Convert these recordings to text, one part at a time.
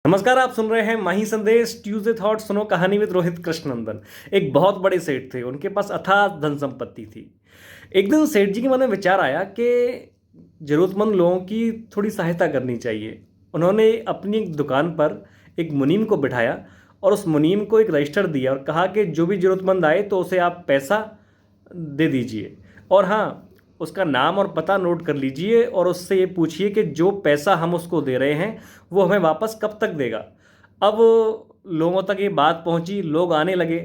नमस्कार, आप सुन रहे हैं माही संदेश ट्यूसडे थॉट। सुनो कहानी विद रोहित कृष्णनंदन। एक बहुत बड़े सेठ थे, उनके पास अथाह धन संपत्ति थी। एक दिन सेठ जी के मन में विचार आया कि जरूरतमंद लोगों की थोड़ी सहायता करनी चाहिए। उन्होंने अपनी एक दुकान पर एक मुनीम को बिठाया और उस मुनीम को एक रजिस्टर दिया और कहा कि जो भी ज़रूरतमंद आए तो उसे आप पैसा दे दीजिए, और हाँ, उसका नाम और पता नोट कर लीजिए और उससे ये पूछिए कि जो पैसा हम उसको दे रहे हैं वो हमें वापस कब तक देगा। अब लोगों तक ये बात पहुंची, लोग आने लगे।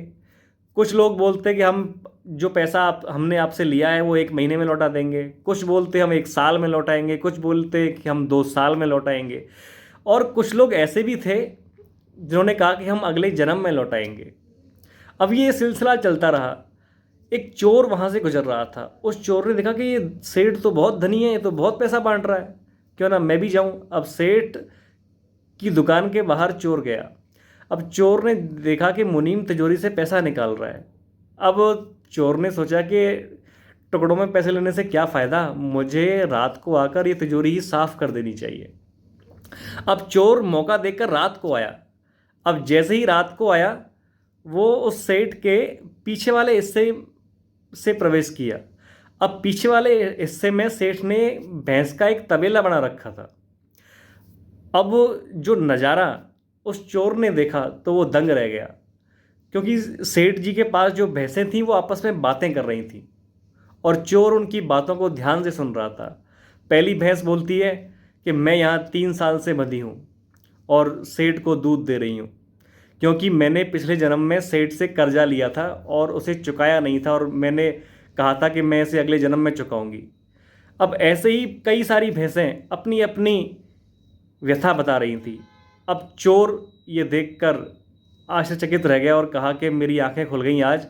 कुछ लोग बोलते कि हम जो पैसा हमने आपसे लिया है वो 1 महीने में लौटा देंगे, कुछ बोलते हम 1 साल में लौटाएंगे, कुछ बोलते कि हम 2 साल में लौटाएंगे, और कुछ लोग ऐसे भी थे जिन्होंने कहा कि हम अगले जन्म में लौटाएंगे। अब ये सिलसिला चलता रहा। एक चोर वहाँ से गुजर रहा था। उस चोर ने देखा कि ये सेठ तो बहुत धनी है, ये तो बहुत पैसा बांट रहा है, क्यों ना मैं भी जाऊँ। अब सेठ की दुकान के बाहर चोर गया। अब चोर ने देखा कि मुनीम तिजोरी से पैसा निकाल रहा है। अब चोर ने सोचा कि टुकड़ों में पैसे लेने से क्या फ़ायदा, मुझे रात को आकर ये तिजोरी ही साफ़ कर देनी चाहिए। अब चोर मौका देकर रात को आया। अब जैसे ही रात को आया, वो उस सेठ के पीछे वाले हिस्से से प्रवेश किया। अब पीछे वाले हिस्से में सेठ ने भैंस का एक तबेला बना रखा था। अब जो नज़ारा उस चोर ने देखा तो वो दंग रह गया, क्योंकि सेठ जी के पास जो भैंसें थीं वो आपस में बातें कर रही थीं और चोर उनकी बातों को ध्यान से सुन रहा था। पहली भैंस बोलती है कि मैं यहाँ 3 साल से बंधी हूँ और सेठ को दूध दे रही हूँ, क्योंकि मैंने पिछले जन्म में सेठ से कर्जा लिया था और उसे चुकाया नहीं था, और मैंने कहा था कि मैं इसे अगले जन्म में चुकाऊंगी। अब ऐसे ही कई सारी भैंसें अपनी अपनी व्यथा बता रही थी। अब चोर ये देखकर आश्चर्यचकित रह गया और कहा कि मेरी आंखें खुल गईं आज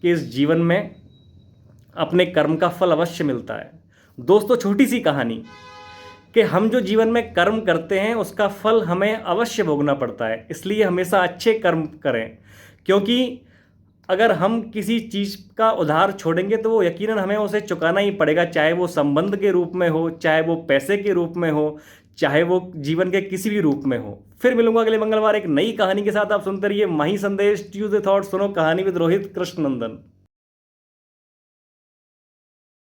कि इस जीवन में अपने कर्म का फल अवश्य मिलता है। दोस्तों, छोटी सी कहानी कि हम जो जीवन में कर्म करते हैं उसका फल हमें अवश्य भोगना पड़ता है, इसलिए हमेशा अच्छे कर्म करें, क्योंकि अगर हम किसी चीज़ का उधार छोड़ेंगे तो वो यकीनन हमें उसे चुकाना ही पड़ेगा, चाहे वो संबंध के रूप में हो, चाहे वो पैसे के रूप में हो, चाहे वो जीवन के किसी भी रूप में हो। फिर मिलूंगा अगले मंगलवार एक नई कहानी के साथ। आप सुनते रहिए माही संदेश ट्यूसडे थॉट। सुनो कहानी विद रोहित कृष्णनंदन।